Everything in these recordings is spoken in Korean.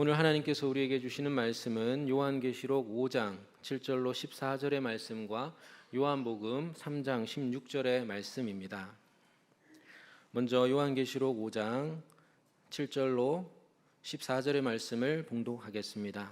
오늘 하나님께서 우리에게 주시는 말씀은 요한계시록 5장 7절로 14절의 말씀과 요한복음 3장 16절의 말씀입니다. 먼저 요한계시록 5장 7절로 14절의 말씀을 봉독하겠습니다.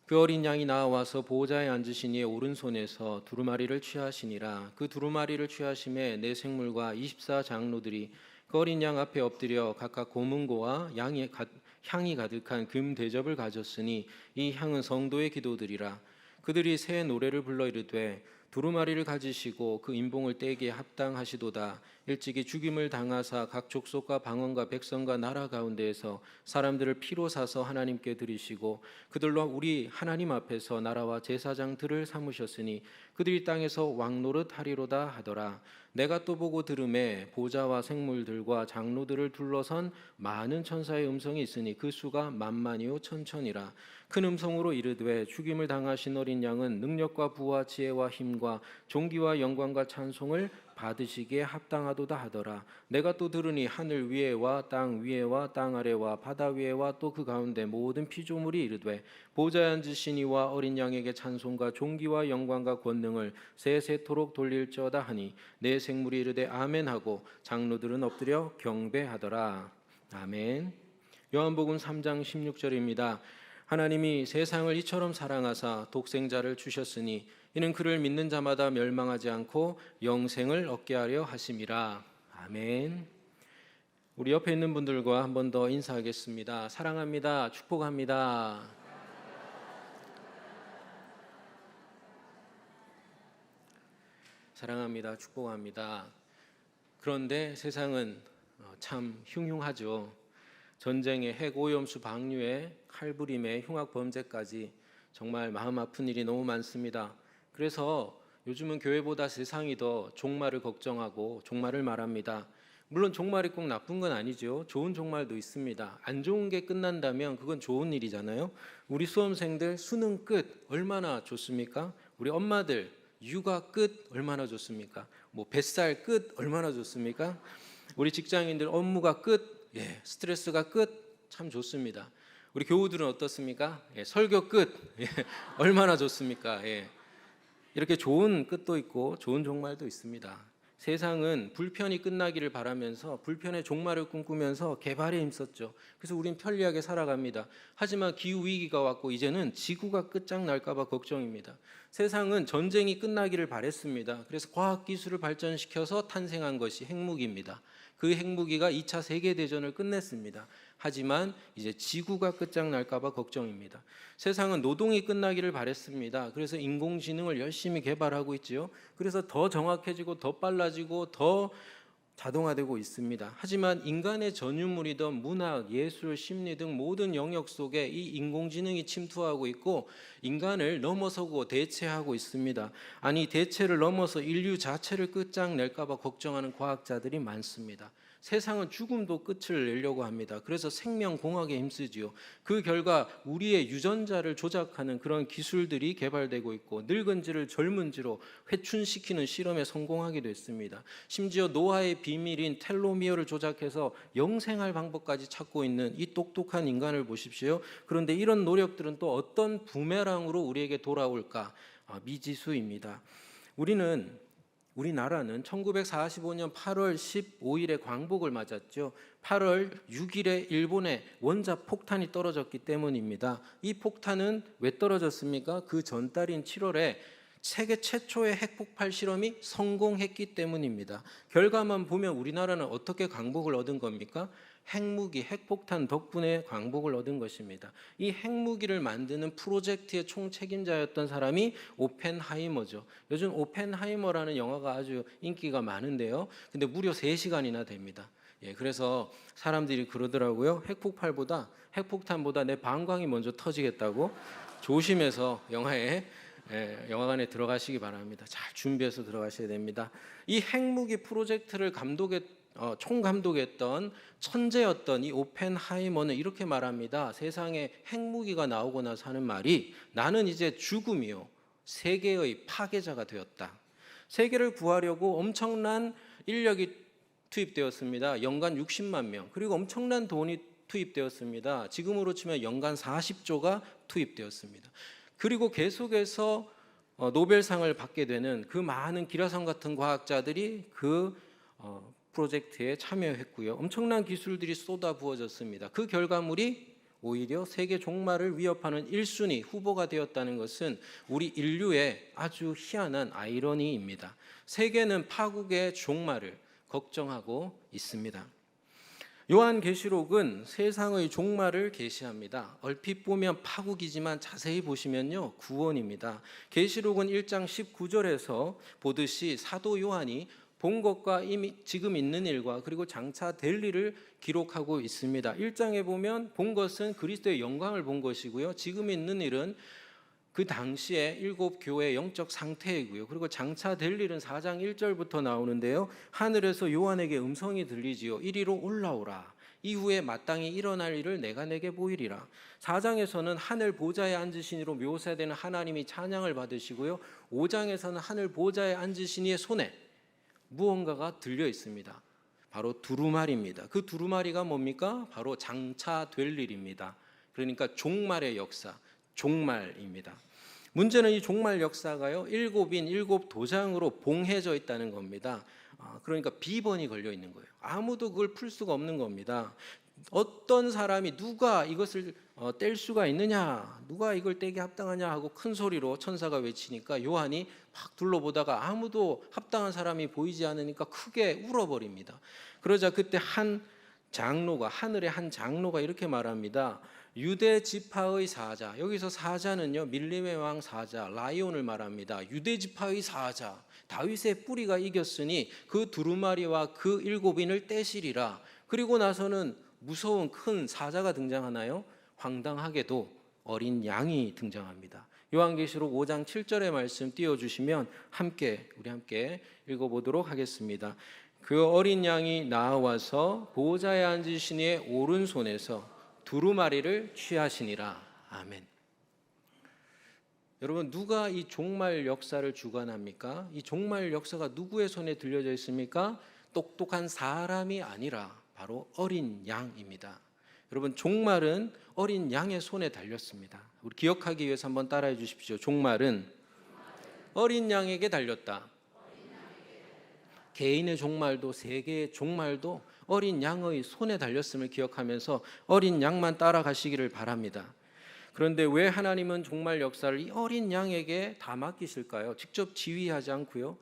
그 어린 양이 나와서 보호자에 앉으신 이의 오른손에서 두루마리를 취하시니라. 그 두루마리를 취하심에 네 생물과 24장로들이 그 어린 양 앞에 엎드려 각각 고문고와 향이 가득한 금 대접을 가졌으니 이 향은 성도의 기도들이라. 그들이 새 노래를 불러 이르되 두루마리를 가지시고 그 인봉을 떼기에 합당하시도다. 일찍이 죽임을 당하사 각 족속과 방언과 백성과 나라 가운데에서 사람들을 피로 사서 하나님께 드리시고 그들로 우리 하나님 앞에서 나라와 제사장들을 삼으셨으니 그들이 땅에서 왕노릇 하리로다 하더라. 내가 또 보고 들음에 보좌와 생물들과 장로들을 둘러선 많은 천사의 음성이 있으니 그 수가 만만이요 천천이라. 큰 음성으로 이르되 죽임을 당하신 어린 양은 능력과 부와 지혜와 힘과 존귀와 영광과 찬송을 받으시기에 합당하도다 하더라. 내가 또 들으니 하늘 위에와 땅 위에와 땅 아래와 바다 위에와 또 그 가운데 모든 피조물이 이르되 보좌에 앉으신 이와 어린 양에게 찬송과 존귀와 영광과 권능을 세세토록 돌릴지어다 하니 네 생물이 이르되 아멘하고 장로들은 엎드려 경배하더라. 아멘. 요한복음 3장 16절입니다. 하나님이 세상을 이처럼 사랑하사 독생자를 주셨으니 이는 그를 믿는 자마다 멸망하지 않고 영생을 얻게 하려 하심이라. 아멘. 우리 옆에 있는 분들과 한 번 더 인사하겠습니다. 사랑합니다. 축복합니다. 사랑합니다. 축복합니다. 그런데 세상은 참 흉흉하죠. 전쟁에 핵 오염수 방류에 칼부림에 흉악 범죄까지 정말 마음 아픈 일이 너무 많습니다. 그래서 요즘은 교회보다 세상이 더 종말을 걱정하고 종말을 말합니다. 물론 종말이 꼭 나쁜 건 아니죠. 좋은 종말도 있습니다. 안 좋은 게 끝난다면 그건 좋은 일이잖아요. 우리 수험생들 수능 끝 얼마나 좋습니까? 우리 엄마들 육아 끝 얼마나 좋습니까? 뱃살 끝 얼마나 좋습니까? 우리 직장인들 업무가 끝, 스트레스가 끝 참 좋습니다. 우리 교우들은 어떻습니까? 설교 끝 얼마나 좋습니까? 이렇게 좋은 끝도 있고 좋은 종말도 있습니다. 세상은 불편이 끝나기를 바라면서 불편의 종말을 꿈꾸면서 개발에 힘썼죠. 그래서 우린 편리하게 살아갑니다. 하지만 기후위기가 왔고 이제는 지구가 끝장날까 봐 걱정입니다. 세상은 전쟁이 끝나기를 바랬습니다. 그래서 과학기술을 발전시켜서 탄생한 것이 핵무기입니다. 그 핵무기가 2차 세계대전을 끝냈습니다. 하지만 이제 지구가 끝장날까 봐 걱정입니다. 세상은 노동이 끝나기를 바랬습니다. 그래서 인공지능을 열심히 개발하고 있지요. 그래서 더 정확해지고 더 빨라지고 더 자동화되고 있습니다. 하지만 인간의 전유물이던 문학, 예술, 심리 등 모든 영역 속에 이 인공지능이 침투하고 있고 인간을 넘어서고 대체하고 있습니다. 아니 대체를 넘어서 인류 자체를 끝장낼까 봐 걱정하는 과학자들이 많습니다. 세상은 죽음도 끝을 내려고 합니다. 그래서 생명공학에 힘쓰지요. 그 결과 우리의 유전자를 조작하는 그런 기술들이 개발되고 있고 늙은지를 젊은지로 회춘시키는 실험에 성공하기도 했습니다. 심지어 노화의 비밀인 텔로미어를 조작해서 영생할 방법까지 찾고 있는 이 똑똑한 인간을 보십시오. 그런데 이런 노력들은 또 어떤 부메랑으로 우리에게 돌아올까? 미지수입니다. 우리나라는 1945년 8월 15일에 광복을 맞았죠. 8월 6일에 일본에 원자 폭탄이 떨어졌기 때문입니다. 이 폭탄은 왜 떨어졌습니까? 그 전달인 7월에 세계 최초의 핵폭발 실험이 성공했기 때문입니다. 결과만 보면 우리나라는 어떻게 광복을 얻은 겁니까? 핵무기, 핵폭탄 덕분에 광복을 얻은 것입니다. 이 핵무기를 만드는 프로젝트의 총책임자였던 사람이 오펜하이머죠. 요즘 오펜하이머라는 영화가 아주 인기가 많은데요. 근데 무려 3시간이나 됩니다. 그래서 사람들이 그러더라고요. 핵폭탄보다 내 방광이 먼저 터지겠다고 조심해서 영화관에 들어가시기 바랍니다. 잘 준비해서 들어가셔야 됩니다. 이 핵무기 프로젝트를 총감독했던 천재였던 이 오펜하이머는 이렇게 말합니다. 세상에 핵무기가 나오고 나서 하는 말이 나는 이제 죽음이요 세계의 파괴자가 되었다. 세계를 구하려고 엄청난 인력이 투입되었습니다. 연간 60만 명 그리고 엄청난 돈이 투입되었습니다. 지금으로 치면 연간 40조가 투입되었습니다. 그리고 계속해서 노벨상을 받게 되는 그 많은 기라성 같은 과학자들이 그 프로젝트에 참여했고요. 엄청난 기술들이 쏟아부어졌습니다. 그 결과물이 오히려 세계 종말을 위협하는 1순위 후보가 되었다는 것은 우리 인류의 아주 희한한 아이러니입니다. 세계는 파국의 종말을 걱정하고 있습니다. 요한계시록은 세상의 종말을 계시합니다. 얼핏 보면 파국이지만 자세히 보시면요, 구원입니다. 계시록은 1장 19절에서 보듯이 사도 요한이 본 것과 이미 지금 있는 일과 그리고 장차 될 일을 기록하고 있습니다. 1장에 보면 본 것은 그리스도의 영광을 본 것이고요. 지금 있는 일은 그 당시에 7 교회의 영적 상태이고요. 그리고 장차 될 일은 4장 1절부터 나오는데요. 하늘에서 요한에게 음성이 들리지요. 이리로 올라오라. 이후에 마땅히 일어날 일을 내가 내게 보이리라. 4장에서는 하늘 보좌에 앉으신 이로 묘사되는 하나님이 찬양을 받으시고요. 5장에서는 하늘 보좌에 앉으신 이의 손에 무언가가 들려 있습니다. 바로 두루마리입니다. 그 두루마리가 뭡니까? 바로 장차 될 일입니다. 그러니까 종말의 역사, 종말입니다. 문제는 이 종말 역사가요, 7인 7 도장으로 봉해져 있다는 겁니다. 그러니까 비번이 걸려 있는 거예요. 아무도 그걸 풀 수가 없는 겁니다. 어떤 사람이 누가 이것을 뗄 수가 있느냐, 누가 이걸 떼기 합당하냐 하고 큰 소리로 천사가 외치니까 요한이 막 둘러보다가 아무도 합당한 사람이 보이지 않으니까 크게 울어버립니다. 그러자 그때 한 장로가, 하늘의 한 장로가 이렇게 말합니다. 유대 지파의 사자, 여기서 사자는요, 밀림의 왕 사자 라이온을 말합니다. 유대 지파의 사자, 다윗의 뿌리가 이겼으니 그 두루마리와 그 7인을 떼시리라. 그리고 나서는 무서운 큰 사자가 등장하나요? 황당하게도 어린 양이 등장합니다. 요한계시록 5장 7절의 말씀 띄워주시면 우리 함께 읽어보도록 하겠습니다. 그 어린 양이 나와서 보좌에 앉으신 이의 오른손에서 두루마리를 취하시니라. 아멘. 여러분, 누가 이 종말 역사를 주관합니까? 이 종말 역사가 누구의 손에 들려져 있습니까? 똑똑한 사람이 아니라 바로 어린 양입니다. 여러분, 종말은 어린 양의 손에 달렸습니다. 우리 기억하기 위해서 한번 따라해 주십시오. 종말은 어린 양에게 달렸다. 개인의 종말도 세계의 종말도 어린 양의 손에 달렸음을 기억하면서 어린 양만 따라가시기를 바랍니다. 그런데 왜 하나님은 종말 역사를 이 어린 양에게 다 맡기실까요? 직접 지휘하지 않고요.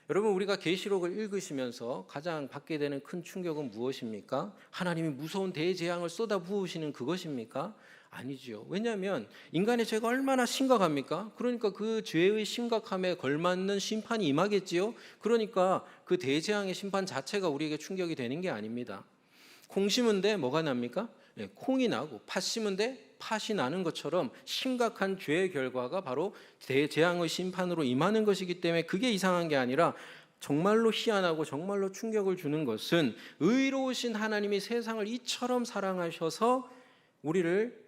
여러분, 우리가 계시록을 읽으시면서 가장 받게 되는 큰 충격은 무엇입니까? 하나님이 무서운 대재앙을 쏟아부으시는 그것입니까? 아니죠. 왜냐하면 인간의 죄가 얼마나 심각합니까? 그러니까 그 죄의 심각함에 걸맞는 심판이 임하겠지요. 그러니까 그 대재앙의 심판 자체가 우리에게 충격이 되는 게 아닙니다. 콩 심은데 뭐가 납니까? 콩이 나고 팥 심은데 팥이 나는 것처럼 심각한 죄의 결과가 바로 대재앙의 심판으로 임하는 것이기 때문에 그게 이상한 게 아니라 정말로 희한하고 정말로 충격을 주는 것은 의로우신 하나님이 세상을 이처럼 사랑하셔서 우리를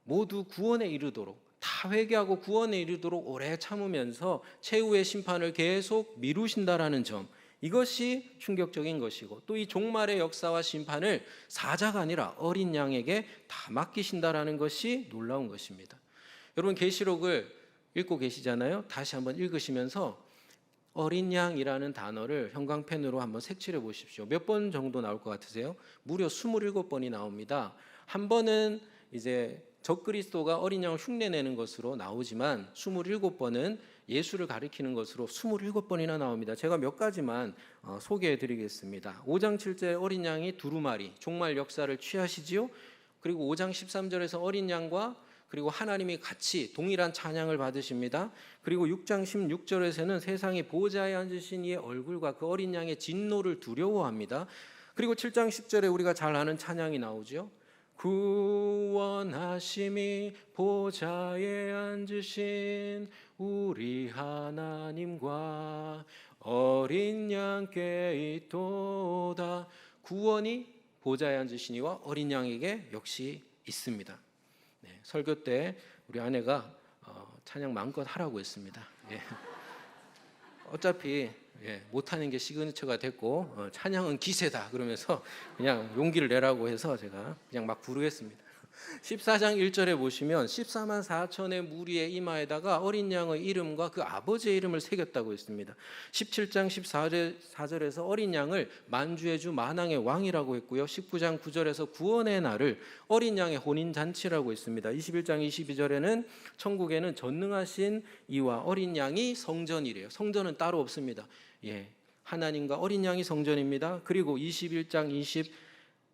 모두 구원에 이르도록, 다 회개하고 구원에 이르도록 오래 참으면서 최후의 심판을 계속 미루신다라는 점, 이것이 충격적인 것이고, 또 이 종말의 역사와 심판을 사자가 아니라 어린 양에게 다 맡기신다라는 것이 놀라운 것입니다. 여러분, 계시록을 읽고 계시잖아요. 다시 한번 읽으시면서 어린 양이라는 단어를 형광펜으로 한번 색칠해 보십시오. 몇 번 정도 나올 것 같으세요? 무려 27번이 나옵니다. 한 번은 이제 적그리스도가 어린 양을 흉내내는 것으로 나오지만 27번은 예수를 가리키는 것으로 27번이나 나옵니다. 제가 몇 가지만 소개해 드리겠습니다. 5장 7절에 어린 양이 두루마리, 종말 역사를 취하시지요. 그리고 5장 13절에서 어린 양과 그리고 하나님이 같이 동일한 찬양을 받으십니다. 그리고 6장 16절에서는 세상의 보좌에 앉으신 이의 얼굴과 그 어린 양의 진노를 두려워합니다. 그리고 7장 10절에 우리가 잘 아는 찬양이 나오죠. 구원하심이 보좌에 앉으신 우리 하나님과 어린 양께 있도다. 구원이 보좌에 앉으신 이와 어린 양에게 역시 있습니다. 네, 설교 때 우리 아내가 찬양 마음껏 하라고 했습니다. 예. 어차피 못하는 게 시그니처가 됐고 찬양은 기세다 그러면서 그냥 용기를 내라고 해서 제가 그냥 막 부르겠습니다. 14장 1절에 보시면 14만 4천의 무리의 이마에다가 어린 양의 이름과 그 아버지의 이름을 새겼다고 했습니다. 17장 14절에서 어린 양을 만주의 주 만왕의 왕이라고 했고요. 19장 9절에서 구원의 날을 어린 양의 혼인잔치라고 했습니다. 21장 22절에는 천국에는 전능하신 이와 어린 양이 성전이래요. 성전은 따로 없습니다. 하나님과 어린 양이 성전입니다. 그리고 21장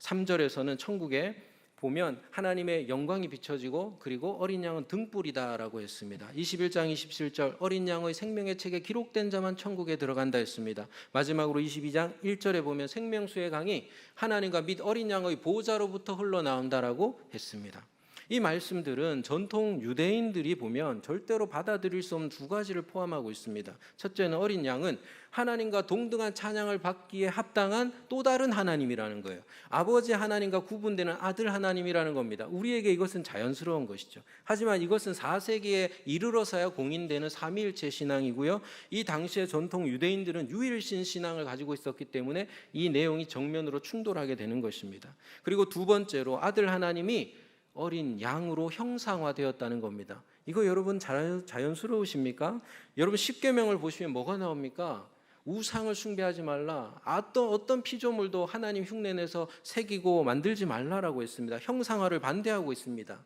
23절에서는 천국에 보면 하나님의 영광이 비춰지고 그리고 어린 양은 등불이다라고 했습니다. 21장 27절 어린 양의 생명의 책에 기록된 자만 천국에 들어간다 했습니다. 마지막으로 22장 1절에 보면 생명수의 강이 하나님과 및 어린 양의 보좌로부터 흘러나온다라고 했습니다. 이 말씀들은 전통 유대인들이 보면 절대로 받아들일 수 없는 두 가지를 포함하고 있습니다. 첫째는 어린 양은 하나님과 동등한 찬양을 받기에 합당한 또 다른 하나님이라는 거예요. 아버지 하나님과 구분되는 아들 하나님이라는 겁니다. 우리에게 이것은 자연스러운 것이죠. 하지만 이것은 4세기에 이르러서야 공인되는 삼위일체 신앙이고요. 이 당시의 전통 유대인들은 유일신 신앙을 가지고 있었기 때문에 이 내용이 정면으로 충돌하게 되는 것입니다. 그리고 두 번째로 아들 하나님이 어린 양으로 형상화되었다는 겁니다. 이거 여러분 자연스러우십니까? 여러분 십계명을 보시면 뭐가 나옵니까? 우상을 숭배하지 말라. 어떤 피조물도 하나님 흉내내서 새기고 만들지 말라라고 했습니다. 형상화를 반대하고 있습니다.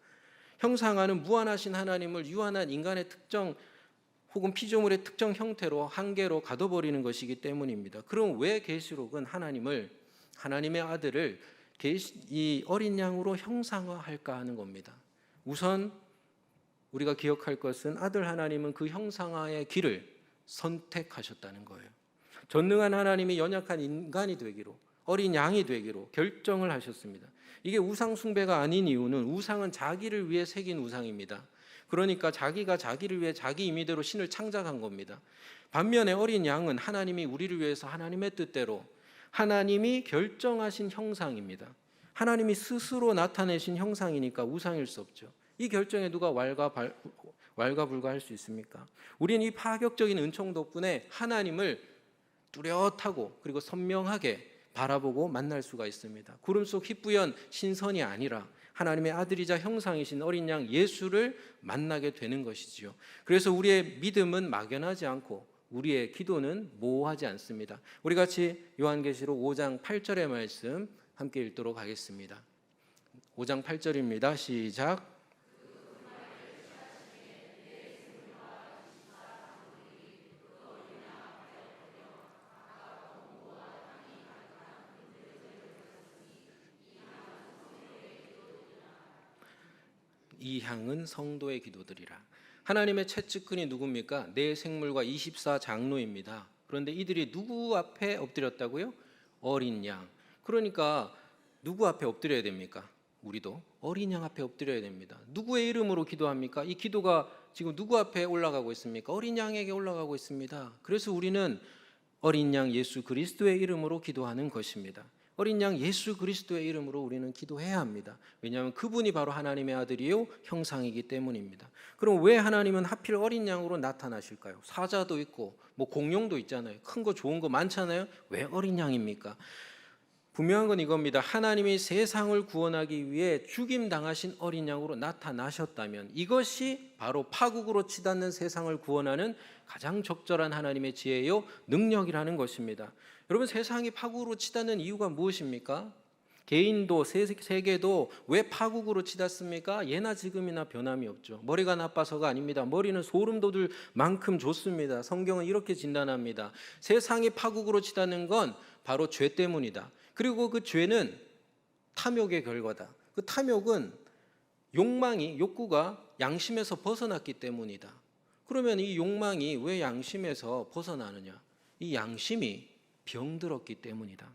형상화는 무한하신 하나님을 유한한 인간의 특정 혹은 피조물의 특정 형태로 한계로 가둬버리는 것이기 때문입니다. 그럼 왜 계시록은 하나님의 아들을 이 어린 양으로 형상화할까 하는 겁니다. 우선 우리가 기억할 것은 아들 하나님은 그 형상화의 길을 선택하셨다는 거예요. 전능한 하나님이 연약한 인간이 되기로, 어린 양이 되기로 결정을 하셨습니다. 이게 우상 숭배가 아닌 이유는 우상은 자기를 위해 새긴 우상입니다. 그러니까 자기가 자기를 위해 자기 임의대로 신을 창작한 겁니다. 반면에 어린 양은 하나님이 우리를 위해서 하나님의 뜻대로 하나님이 결정하신 형상입니다. 하나님이 스스로 나타내신 형상이니까 우상일 수 없죠. 이 결정에 누가 왈가불가할 수 있습니까? 우리는 이 파격적인 은총 덕분에 하나님을 뚜렷하고 그리고 선명하게 바라보고 만날 수가 있습니다. 구름 속 희뿌연 신선이 아니라 하나님의 아들이자 형상이신 어린 양 예수를 만나게 되는 것이지요. 그래서 우리의 믿음은 막연하지 않고 우리의 기도는 모호하지 않습니다. 우리 같이 요한계시록 5장 8절의 말씀 함께 읽도록 하겠습니다. 5장 8절입니다. 시작. 이 향은 성도의 기도들이라. 하나님의 채찍근이 누굽니까? 내 생물과 24장로입니다. 그런데 이들이 누구 앞에 엎드렸다고요? 어린 양. 그러니까 누구 앞에 엎드려야 됩니까? 우리도 어린 양 앞에 엎드려야 됩니다. 누구의 이름으로 기도합니까? 이 기도가 지금 누구 앞에 올라가고 있습니까? 어린 양에게 올라가고 있습니다. 그래서 우리는 어린 양 예수 그리스도의 이름으로 기도하는 것입니다. 어린 양 예수 그리스도의 이름으로 우리는 기도해야 합니다. 왜냐하면 그분이 바로 하나님의 아들이요 형상이기 때문입니다. 그럼 왜 하나님은 하필 어린 양으로 나타나실까요? 사자도 있고 뭐 공룡도 있잖아요. 큰 거 좋은 거 많잖아요. 왜 어린 양입니까? 분명한 건 이겁니다. 하나님이 세상을 구원하기 위해 죽임당하신 어린 양으로 나타나셨다면 이것이 바로 파국으로 치닫는 세상을 구원하는 가장 적절한 하나님의 지혜요 능력이라는 것입니다. 여러분, 세상이 파국으로 치닫는 이유가 무엇입니까? 개인도 세계도 왜 파국으로 치닫습니까? 예나 지금이나 변함이 없죠. 머리가 나빠서가 아닙니다. 머리는 소름 돋을 만큼 좋습니다. 성경은 이렇게 진단합니다. 세상이 파국으로 치닫는 건 바로 죄 때문이다. 그리고 그 죄는 탐욕의 결과다. 그 탐욕은 욕구가 양심에서 벗어났기 때문이다. 그러면 이 욕망이 왜 양심에서 벗어나느냐? 이 양심이 병들었기 때문이다.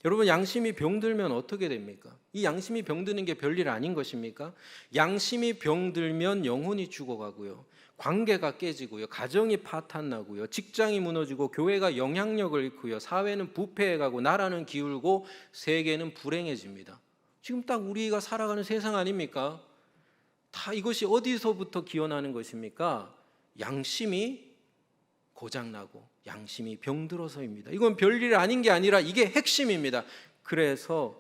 여러분, 양심이 병들면 어떻게 됩니까? 이 양심이 병드는 게 별일 아닌 것입니까? 양심이 병들면 영혼이 죽어가고요, 관계가 깨지고요, 가정이 파탄나고요, 직장이 무너지고 교회가 영향력을 잃고요, 사회는 부패해가고 나라는 기울고 세계는 불행해집니다. 지금 딱 우리가 살아가는 세상 아닙니까? 다 이것이 어디서부터 기원하는 것입니까? 양심이 고장나고 양심이 병들어서입니다. 이건 별일 아닌 게 아니라 이게 핵심입니다. 그래서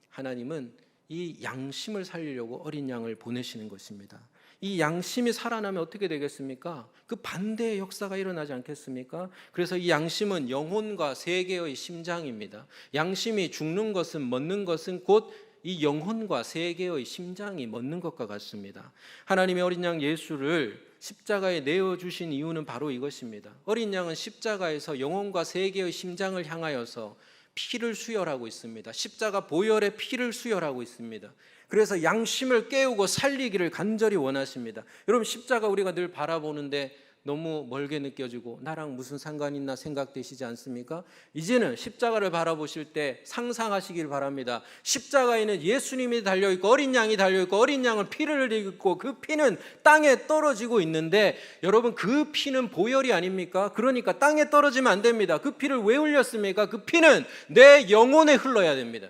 하나님은 이 양심을 살리려고 어린 양을 보내시는 것입니다. 이 양심이 살아나면 어떻게 되겠습니까? 그 반대의 역사가 일어나지 않겠습니까? 그래서 이 양심은 영혼과 세계의 심장입니다. 양심이 죽는 것은, 멎는 것은 곧 이 영혼과 세계의 심장이 멎는 것과 같습니다. 하나님의 어린 양 예수를 십자가에 내어주신 이유는 바로 이것입니다. 어린 양은 십자가에서 영혼과 세계의 심장을 향하여서 피를 수혈하고 있습니다. 십자가 보혈의 피를 수혈하고 있습니다. 그래서 양심을 깨우고 살리기를 간절히 원하십니다. 여러분, 십자가 우리가 늘 바라보는데 너무 멀게 느껴지고 나랑 무슨 상관이 있나 생각되시지 않습니까? 이제는 십자가를 바라보실 때 상상하시길 바랍니다. 십자가에는 예수님이 달려있고 어린 양이 달려있고 어린 양은 피를 흘리고 그 피는 땅에 떨어지고 있는데, 여러분, 그 피는 보혈이 아닙니까? 그러니까 땅에 떨어지면 안 됩니다. 그 피를 왜 흘렸습니까? 그 피는 내 영혼에 흘러야 됩니다.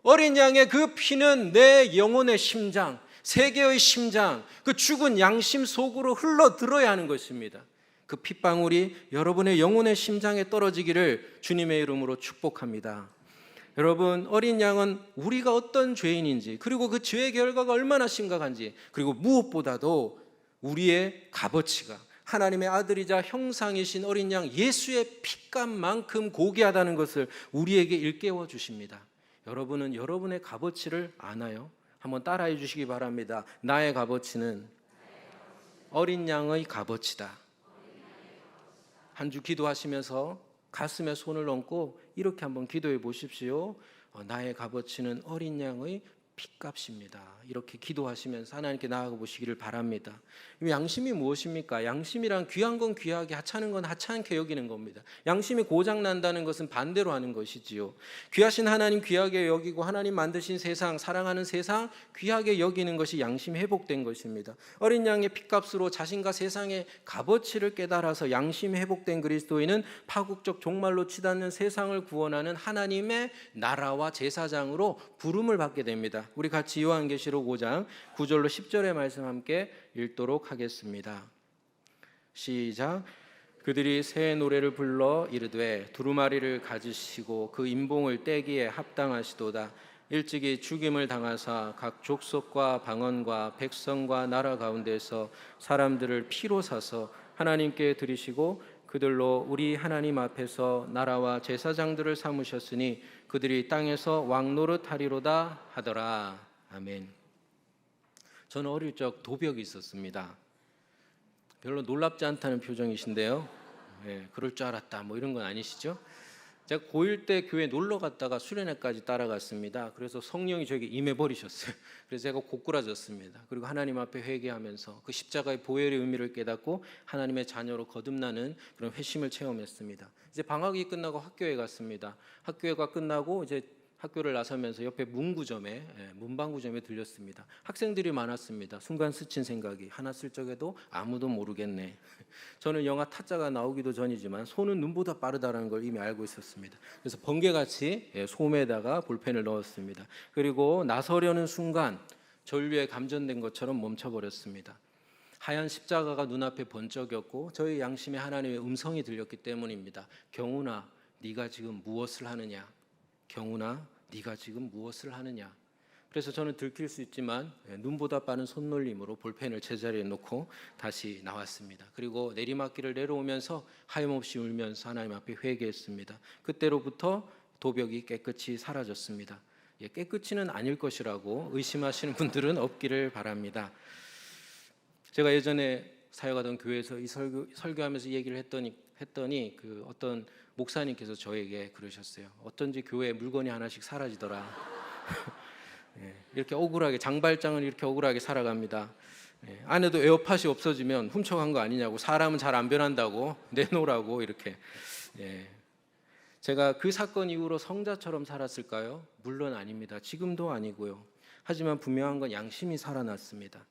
어린 양의 그 피는 내 영혼의 심장, 세계의 심장, 그 죽은 양심 속으로 흘러들어야 하는 것입니다. 그 핏방울이 여러분의 영혼의 심장에 떨어지기를 주님의 이름으로 축복합니다. 여러분, 어린 양은 우리가 어떤 죄인인지, 그리고 그 죄의 결과가 얼마나 심각한지, 그리고 무엇보다도 우리의 값어치가 하나님의 아들이자 형상이신 어린 양 예수의 핏값만큼 고귀하다는 것을 우리에게 일깨워 주십니다. 여러분은 여러분의 값어치를 아나요? 한번 따라해 주시기 바랍니다. 나의 값어치는 어린 양의 값어치다. 한 주 기도하시면서 가슴에 손을 얹고 이렇게 한번 기도해 보십시오. 나의 값어치는 어린 양의 핏값입니다. 이렇게 기도하시면서 하나님께 나아가 보시기를 바랍니다. 양심이 무엇입니까? 양심이란 귀한 건 귀하게, 하찮은 건 하찮게 여기는 겁니다. 양심이 고장난다는 것은 반대로 하는 것이지요. 귀하신 하나님 귀하게 여기고 하나님 만드신 세상, 사랑하는 세상 귀하게 여기는 것이 양심이 회복된 것입니다. 어린 양의 핏값으로 자신과 세상의 값어치를 깨달아서 양심이 회복된 그리스도인은 파국적 종말로 치닫는 세상을 구원하는 하나님의 나라와 제사장으로 부름을 받게 됩니다. 우리 같이 요한계시록 5장 9절로 10절의 말씀 함께 읽도록 하겠습니다. 시작. 그들이 새 노래를 불러 이르되 두루마리를 가지시고 그 인봉을 떼기에 합당하시도다. 일찍이 죽임을 당하사 각 족속과 방언과 백성과 나라 가운데서 사람들을 피로 사서 하나님께 드리시고 그들로 우리 하나님 앞에서 나라와 제사장들을 삼으셨으니 그들이 땅에서 왕 노릇하리로다 하더라. 아멘. 저는 어릴 적 도벽이 있었습니다. 별로 놀랍지 않다는 표정이신데요. 그럴 줄 알았다 뭐 이런 건 아니시죠? 제가 고1 때 교회 놀러 갔다가 수련회까지 따라갔습니다. 그래서 성령이 저에게 임해버리셨어요. 그래서 제가 고꾸라졌습니다. 그리고 하나님 앞에 회개하면서 그 십자가의 보혈의 의미를 깨닫고 하나님의 자녀로 거듭나는 그런 회심을 체험했습니다. 이제 방학이 끝나고 학교에 갔습니다. 학교가 끝나고 이제 학교를 나서면서 옆에 문방구점에 들렸습니다. 학생들이 많았습니다. 순간 스친 생각이, 하나 쓸 적에도 아무도 모르겠네. 저는 영화 타짜가 나오기도 전이지만 손은 눈보다 빠르다는 걸 이미 알고 있었습니다. 그래서 번개같이 소매에다가 볼펜을 넣었습니다. 그리고 나서려는 순간 전류에 감전된 것처럼 멈춰버렸습니다. 하얀 십자가가 눈앞에 번쩍였고 저희 양심에 하나님의 음성이 들렸기 때문입니다. 경훈아, 네가 지금 무엇을 하느냐? 경훈아, 네가 지금 무엇을 하느냐? 그래서 저는 들킬 수 있지만 눈보다 빠른 손놀림으로 볼펜을 제자리에 놓고 다시 나왔습니다. 그리고 내리막길을 내려오면서 하염없이 울면서 하나님 앞에 회개했습니다. 그때로부터 도벽이 깨끗이 사라졌습니다. 깨끗이는 아닐 것이라고 의심하시는 분들은 없기를 바랍니다. 제가 예전에 사역하던 교회에서 이 설교하면서 얘기를 했더니 그 어떤 목사님께서 저에게 그러셨어요. 어쩐지 교회에 물건이 하나씩 사라지더라. 이렇게 억울하게, 장발장은 이렇게 억울하게 살아갑니다. 안에도 에어팟이 없어지면 훔쳐간 거 아니냐고, 사람은 잘 안 변한다고, 내놓으라고 이렇게. 제가 그 사건 이후로 성자처럼 살았을까요? 물론 아닙니다. 지금도 아니고요. 하지만 분명한 건 양심이 살아났습니다.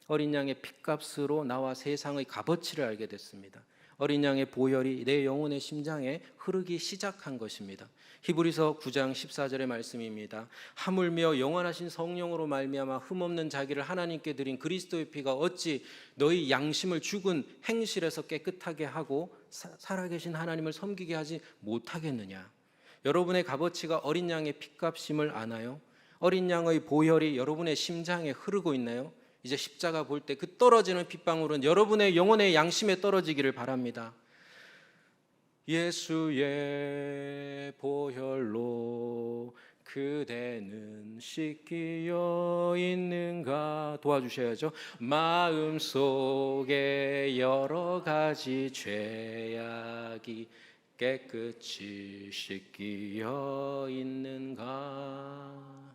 어린 양의 핏값으로 나와 세상의 값어치를 알게 됐습니다. 어린 양의 보혈이 내 영혼의 심장에 흐르기 시작한 것입니다. 히브리서 9장 14절의 말씀입니다. 하물며 영원하신 성령으로 말미암아 흠없는 자기를 하나님께 드린 그리스도의 피가 어찌 너희 양심을 죽은 행실에서 깨끗하게 하고 살아계신 하나님을 섬기게 하지 못하겠느냐. 여러분의 값어치가 어린 양의 피값임을 아나요? 어린 양의 보혈이 여러분의 심장에 흐르고 있나요? 이제 십자가 볼 때 그 떨어지는 핏방울은 여러분의 영혼의 양심에 떨어지기를 바랍니다. 예수의 보혈로 그대는 씻기어 있는가 도와주셔야죠. 마음속에 여러 가지 죄악이 깨끗이 씻기어 있는가.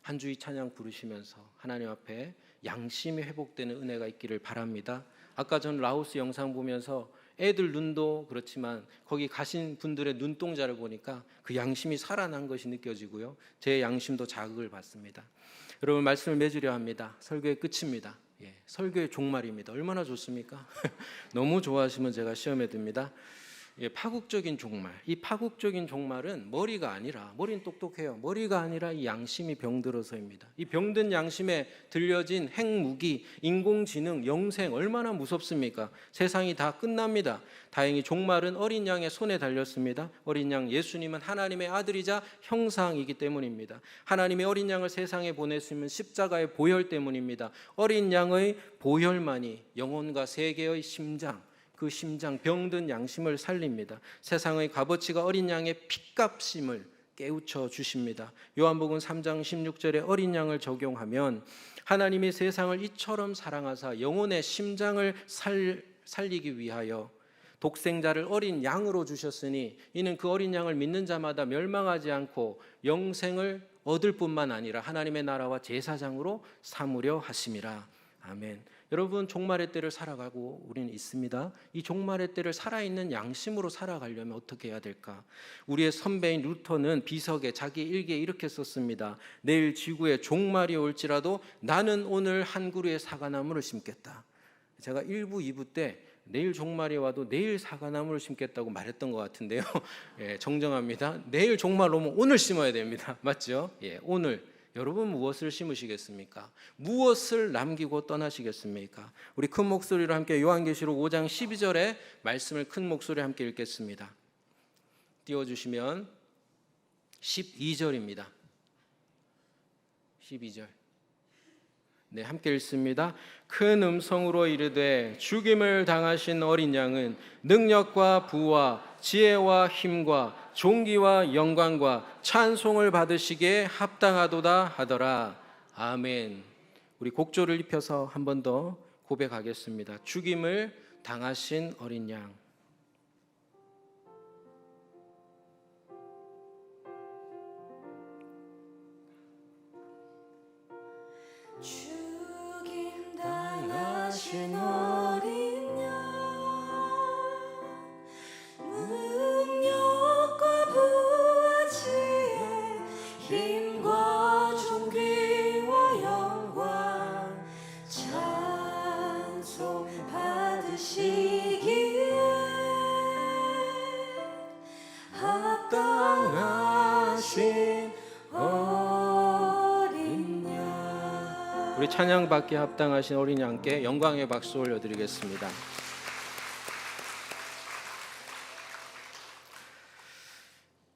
한 주의 찬양 부르시면서 하나님 앞에 양심이 회복되는 은혜가 있기를 바랍니다. 아까 전 라오스 영상 보면서 애들 눈도 그렇지만 거기 가신 분들의 눈동자를 보니까 그 양심이 살아난 것이 느껴지고요. 제 양심도 자극을 받습니다. 여러분, 말씀을 맺으려 합니다. 설교의 끝입니다. 설교의 종말입니다. 얼마나 좋습니까? 너무 좋아하시면 제가 시험에 듭니다. 파국적인 종말. 이 파국적인 종말은 머리가 아니라, 머리는 똑똑해요. 머리가 아니라 이 양심이 병들어서입니다. 이 병든 양심에 들려진 핵무기, 인공지능, 영생 얼마나 무섭습니까? 세상이 다 끝납니다. 다행히 종말은 어린 양의 손에 달렸습니다. 어린 양 예수님은 하나님의 아들이자 형상이기 때문입니다. 하나님이 어린 양을 세상에 보냈으면 십자가의 보혈 때문입니다. 어린 양의 보혈만이 영혼과 세계의 심장, 그 심장 병든 양심을 살립니다. 세상의 값어치가 어린 양의 핏값임을 깨우쳐 주십니다. 요한복음 3장 16절에 어린 양을 적용하면 하나님이 세상을 이처럼 사랑하사 영혼의 심장을 살리기 위하여 독생자를 어린 양으로 주셨으니 이는 그 어린 양을 믿는 자마다 멸망하지 않고 영생을 얻을 뿐만 아니라 하나님의 나라와 제사장으로 삼으려 하심이라. 아멘. 여러분, 종말의 때를 살아가고 우리는 있습니다. 이 종말의 때를 살아있는 양심으로 살아가려면 어떻게 해야 될까? 우리의 선배인 루터는 비석에 자기 일기에 이렇게 썼습니다. 내일 지구에 종말이 올지라도 나는 오늘 한 그루의 사과나무를 심겠다. 제가 1부, 2부 때 내일 종말이 와도 내일 사과나무를 심겠다고 말했던 것 같은데요. 정정합니다. 내일 종말 오면 오늘 심어야 됩니다. 맞죠? 오늘. 여러분, 무엇을 심으시겠습니까? 무엇을 남기고 떠나시겠습니까? 우리 큰 목소리로 함께 요한계시록 5장 12절의 말씀을 큰 목소리로 함께 읽겠습니다. 띄워주시면 12절입니다. 12절. 네, 함께 읽습니다. 큰 음성으로 이르되 죽임을 당하신 어린 양은 능력과 부와 지혜와 힘과 존귀와 영광과 찬송을 받으시기에 합당하도다 하더라. 아멘. 우리 곡조를 입혀서 한 번 더 고백하겠습니다. 죽임을 당하신 어린 양. 죽임 당하신 어린 양, 능력과 부와 지혜, 힘과 존귀와 영광, 찬송 받으시기에 합당하신 어린 양. 우리 찬양받기에 합당하신 어린 양께 영광의 박수 올려드리겠습니다.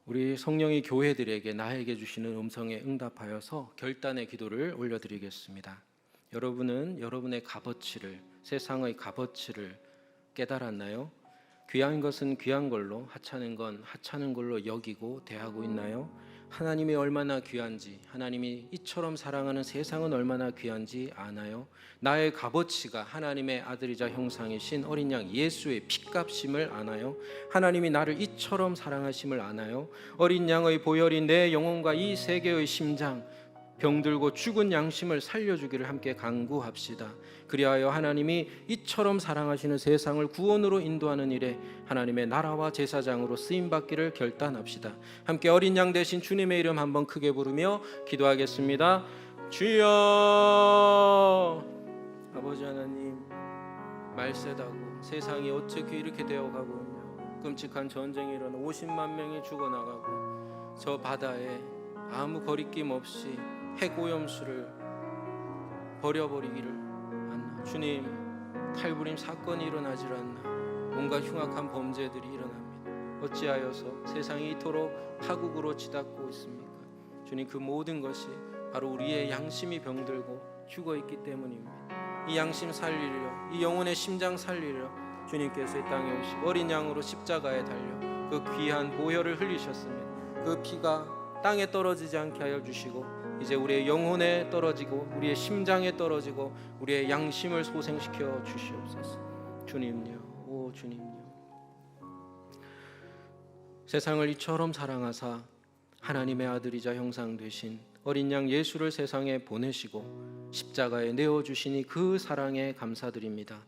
우리 성령이 교회들에게 나에게 주시는 음성에 응답하여서 결단의 기도를 올려드리겠습니다. 여러분은 여러분의 값어치를, 세상의 값어치를 깨달았나요? 귀한 것은 귀한 걸로, 하찮은 건 하찮은 걸로 여기고 대하고 있나요? 하나님이 얼마나 귀한지, 하나님이 이처럼 사랑하는 세상은 얼마나 귀한지 아나요? 나의 값어치가 하나님의 아들이자 형상이신 어린 양 예수의 핏값임을 아나요? 하나님이 나를 이처럼 사랑하심을 아나요? 어린 양의 보혈이 내 영혼과 이 세계의 심장, 병들고 죽은 양심을 살려주기를 함께 간구합시다. 그리하여 하나님이 이처럼 사랑하시는 세상을 구원으로 인도하는 일에 하나님의 나라와 제사장으로 쓰임받기를 결단합시다. 함께 어린 양 대신 주님의 이름 한번 크게 부르며 기도하겠습니다. 주여, 아버지 하나님, 말세다고 세상이 어떻게 이렇게 되어가고 있냐. 끔찍한 전쟁이 일어나 50만 명이 죽어나가고 저 바다에 아무 거리낌 없이 핵오염수를 버려버리기를 않나. 주님, 칼부림 사건이 일어나질 않나. 온갖 흉악한 범죄들이 일어납니다. 어찌하여서 세상이 이토록 파국으로 치닫고 있습니까? 주님, 그 모든 것이 바로 우리의 양심이 병들고 죽어있기 때문입니다. 이 양심 살리려, 이 영혼의 심장 살리려 주님께서 이 땅에 오시고 어린 양으로 십자가에 달려 그 귀한 보혈을 흘리셨으면 그 피가 땅에 떨어지지 않게 하여 주시고 이제 우리의 영혼에 떨어지고 우리의 심장에 떨어지고 우리의 양심을 소생시켜 주시옵소서. 주님요, 오 주님요, 세상을 이처럼 사랑하사 하나님의 아들이자 형상 되신 어린 양 예수를 세상에 보내시고 십자가에 내어주시니 그 사랑에 감사드립니다.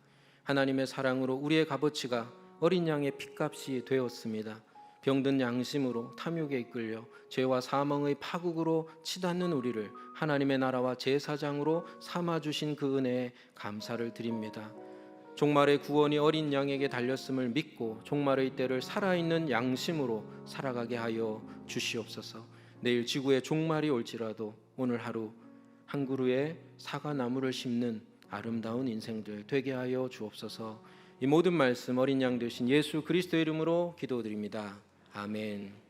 하나님의 사랑으로 우리의 값어치가 어린 양의 핏값이 되었습니다. 병든 양심으로 탐욕에 이끌려 죄와 사망의 파국으로 치닫는 우리를 하나님의 나라와 제사장으로 삼아주신 그 은혜에 감사를 드립니다. 종말의 구원이 어린 양에게 달렸음을 믿고 종말의 때를 살아있는 양심으로 살아가게 하여 주시옵소서. 내일 지구에 종말이 올지라도 오늘 하루 한 그루의 사과나무를 심는 아름다운 인생들 되게 하여 주옵소서. 이 모든 말씀 어린 양 되신 예수 그리스도의 이름으로 기도드립니다. 아멘.